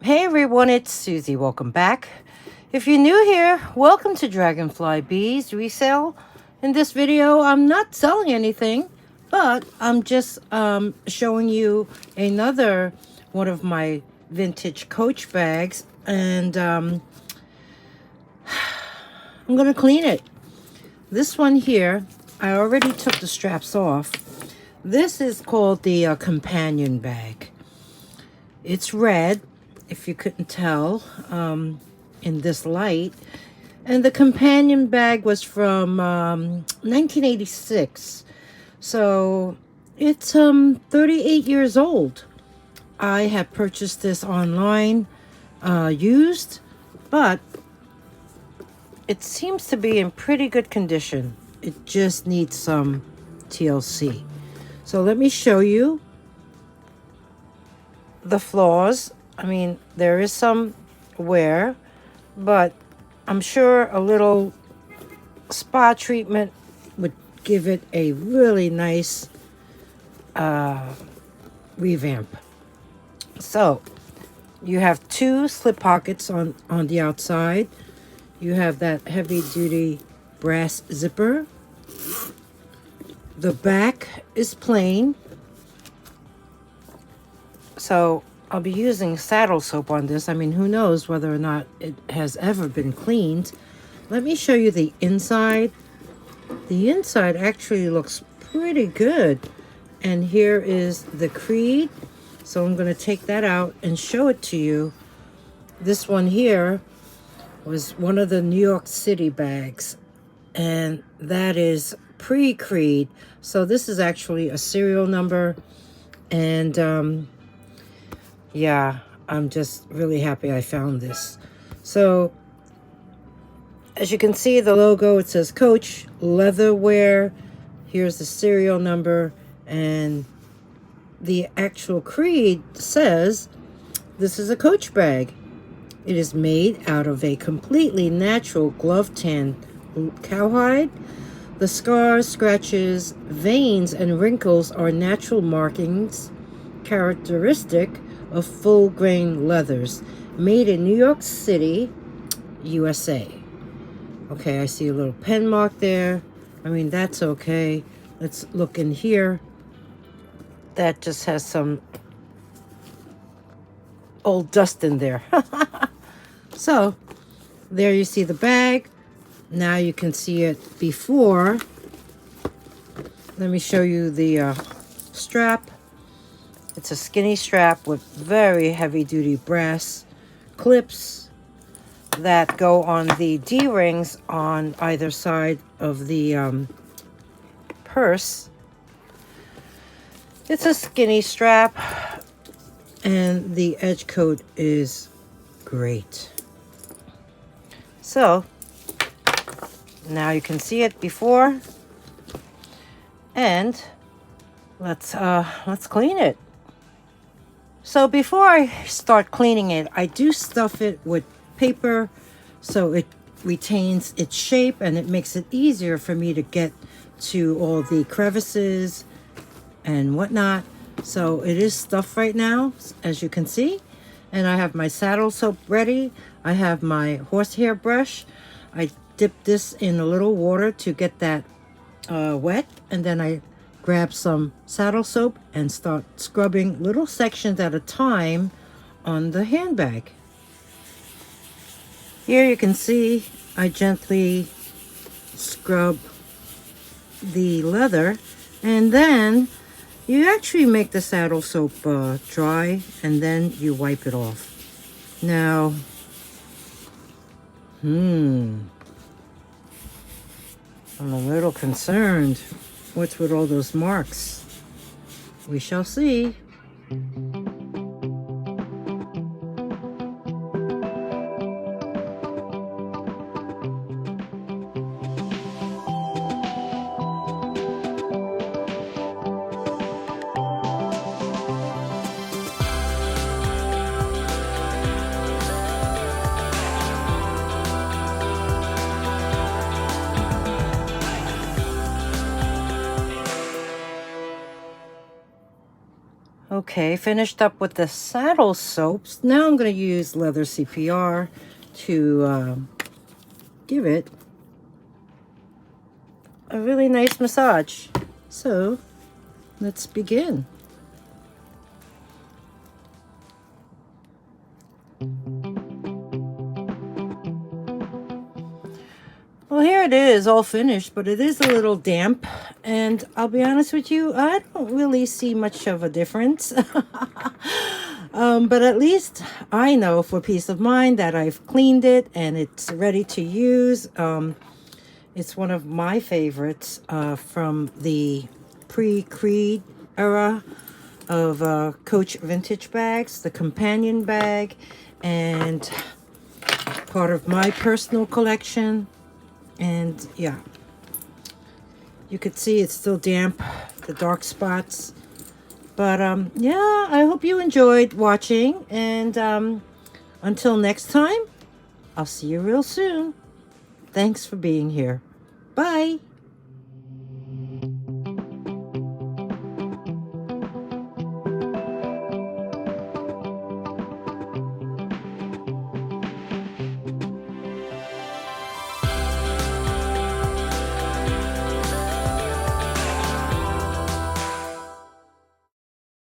Hey everyone, it's Susie. Welcome back. If you're new here, welcome to Dragonfly Beez Resale. In this video, I'm not selling anything, but I'm just showing you another one of my vintage Coach bags, and I'm going to clean it. This one here, I already took the straps off. This is called the companion bag. It's red, if you couldn't tell, in this light. And the companion bag was from 1986. So it's 38 years old. I had purchased this online, used, but it seems to be in pretty good condition. It just needs some TLC. So let me show you the flaws. I mean, there is some wear, but I'm sure a little spa treatment would give it a really nice revamp. So you have two slip pockets on the outside. You have that heavy duty brass zipper. The back is plain. So I'll be using saddle soap on this. I mean, who knows whether or not it has ever been cleaned. Let me show you the inside. The inside actually looks pretty good. And here is the creed. So I'm going to take that out and show it to you. This one here was one of the New York City bags. And that is pre-creed. So this is actually a serial number. And yeah, I'm just really happy I found this. So as you can see, the logo, it says Coach Leatherwear. Here's the serial number, and the actual creed says this is a Coach bag. It is made out of a completely natural glove tan cowhide. The scars, scratches, veins, and wrinkles are natural markings characteristic of full grain leathers, made in New York City, USA. Okay, I see a little pen mark there. I mean, that's okay. Let's look in here. That just has some old dust in there. So there you see the bag. Now you can see it before. Let me show you the strap. It's a skinny strap with very heavy-duty brass clips that go on the D-rings on either side of the purse. It's a skinny strap, and the edge coat is great. So now you can see it before, and let's clean it. So before I start cleaning it, I do stuff it with paper so it retains its shape, and it makes it easier for me to get to all the crevices and whatnot. So it is stuffed right now, as you can see. And I have my saddle soap ready. I have my horsehair brush. I dip this in a little water to get that wet, and then I grab some saddle soap and start scrubbing little sections at a time on the handbag. Here you can see I gently scrub the leather, and then you actually make the saddle soap dry, and then you wipe it off. Now, I'm a little concerned. What's with all those marks? We shall see. Okay, finished up with the saddle soaps. Now I'm going to use leather CPR to give it a really nice massage. So let's begin. Well, here it is, all finished, but it is a little damp. And I'll be honest with you, I don't really see much of a difference. But at least I know for peace of mind that I've cleaned it and it's ready to use. It's one of my favorites from the pre-Creed era of Coach vintage bags, the companion bag, and part of my personal collection. And yeah, you could see it's still damp, the dark spots. But yeah, I hope you enjoyed watching. And until next time, I'll see you real soon. Thanks for being here. Bye.